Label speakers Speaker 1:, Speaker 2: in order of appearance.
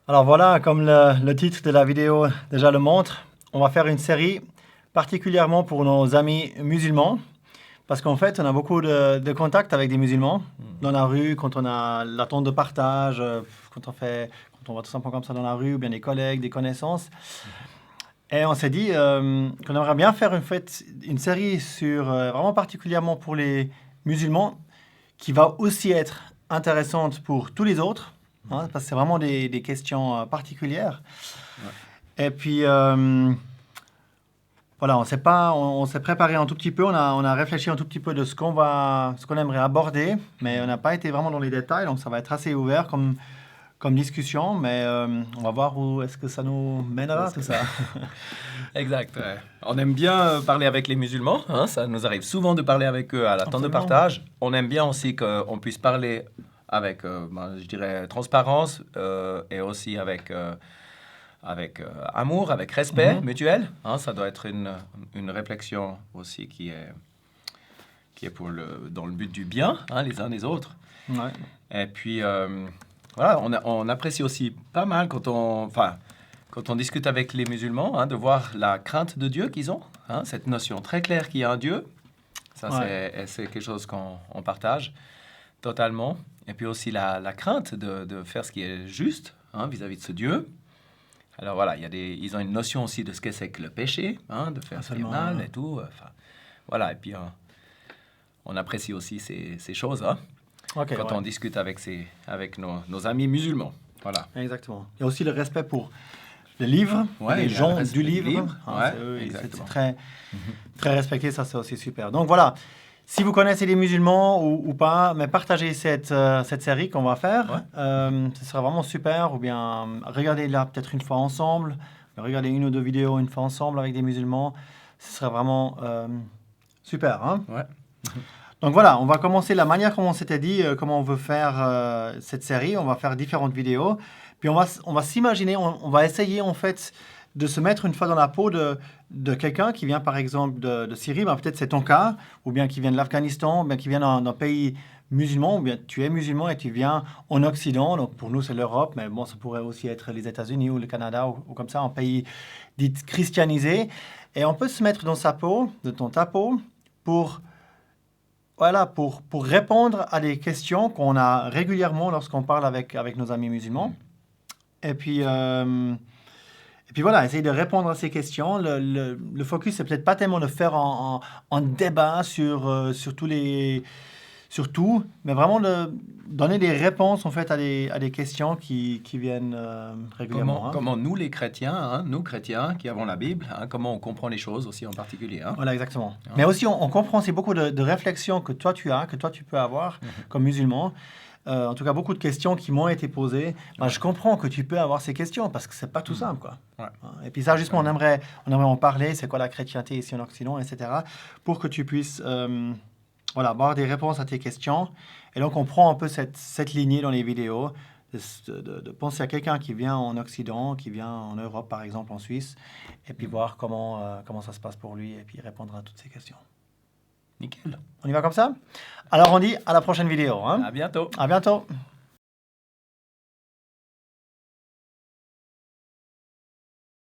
Speaker 1: Alors voilà, comme le titre de la vidéo déjà le montre, on va faire une série particulièrement pour nos amis musulmans, parce qu'en fait, on a beaucoup de contacts avec des musulmans dans la rue, quand on a la tente de partage, quand on va tout simplement comme ça dans la rue, ou bien des collègues, des connaissances. Et on s'est dit qu'on aimerait bien faire une série sur vraiment particulièrement pour les musulmans, qui va aussi être intéressante pour tous les autres, hein, parce que c'est vraiment des questions particulières. Ouais. Et puis, voilà, on s'est préparé un tout petit peu, on a réfléchi un tout petit peu de ce qu'on aimerait aborder, mais on n'a pas été vraiment dans les détails, donc ça va être assez ouvert comme discussion, mais on va voir où est-ce que ça nous mènera, tout ça.
Speaker 2: Exact. Ouais. On aime bien parler avec les musulmans, hein, ça nous arrive souvent de parler avec eux à la tente de partage. On aime bien aussi qu'on puisse parler avec, je dirais, transparence et aussi avec amour, avec respect mutuel. Hein, ça doit être une réflexion aussi qui est dans le but du bien, hein, les uns des autres.
Speaker 1: Ouais.
Speaker 2: Et puis, voilà, on apprécie aussi pas mal quand on discute avec les musulmans, hein, de voir la crainte de Dieu qu'ils ont, hein, cette notion très claire qu'il y a un Dieu. Ça, c'est quelque chose qu'on partage totalement. Et puis aussi la crainte de faire ce qui est juste, hein, vis-à-vis de ce Dieu. Alors voilà, ils ont une notion aussi de ce que c'est que le péché, hein, de faire ce qui est mal et tout. Voilà, et puis on apprécie aussi ces choses, hein, quand on discute avec nos amis musulmans. Voilà.
Speaker 1: Exactement. Il y a aussi le respect pour le livre, les gens du livre. C'est très, très respecté, ça c'est aussi super. Donc voilà, si vous connaissez les musulmans ou pas, mais partagez cette série qu'on va faire. Ce sera vraiment super. Ou bien regardez-la peut-être une fois ensemble. Regardez une ou deux vidéos une fois ensemble avec des musulmans. Ce sera vraiment super. Hein?
Speaker 2: Ouais.
Speaker 1: Donc voilà, on va commencer la manière comme on s'était dit, comment on veut faire cette série. On va faire différentes vidéos. Puis on va s'imaginer, on va essayer en fait de se mettre une fois dans la peau de quelqu'un qui vient par exemple de Syrie, ben, peut-être c'est ton cas, ou bien qui vient de l'Afghanistan, ou bien qui vient d'un pays musulman, ou bien tu es musulman et tu viens en Occident, donc pour nous c'est l'Europe, mais bon ça pourrait aussi être les États-Unis ou le Canada, ou comme ça, un pays dit christianisé. Et on peut se mettre dans ta peau, pour répondre à des questions qu'on a régulièrement lorsqu'on parle avec nos amis musulmans. Et puis voilà, essayer de répondre à ces questions. Le focus, c'est peut-être pas tellement de faire un débat sur tout, mais vraiment de donner des réponses en fait à des questions qui viennent régulièrement.
Speaker 2: Comment nous, les chrétiens, hein, nous chrétiens qui avons la Bible, hein, comment on comprend les choses aussi en particulier. Hein.
Speaker 1: Voilà, exactement. Hein. Mais aussi, on comprend aussi beaucoup de réflexions que toi tu peux avoir comme musulman. En tout cas, beaucoup de questions qui m'ont été posées. Ben, je comprends que tu peux avoir ces questions parce que c'est pas tout simple, quoi. Ouais. Et puis ça, justement, on aimerait en parler. C'est quoi la chrétienté ici en Occident, etc. Pour que tu puisses avoir des réponses à tes questions. Et donc, on prend un peu cette lignée dans les vidéos de penser à quelqu'un qui vient en Occident, qui vient en Europe, par exemple, en Suisse, et puis voir comment ça se passe pour lui et puis répondre à toutes ces questions.
Speaker 2: Nickel.
Speaker 1: On y va comme ça? Alors on dit à la prochaine vidéo. Hein?
Speaker 2: À bientôt.
Speaker 1: À bientôt.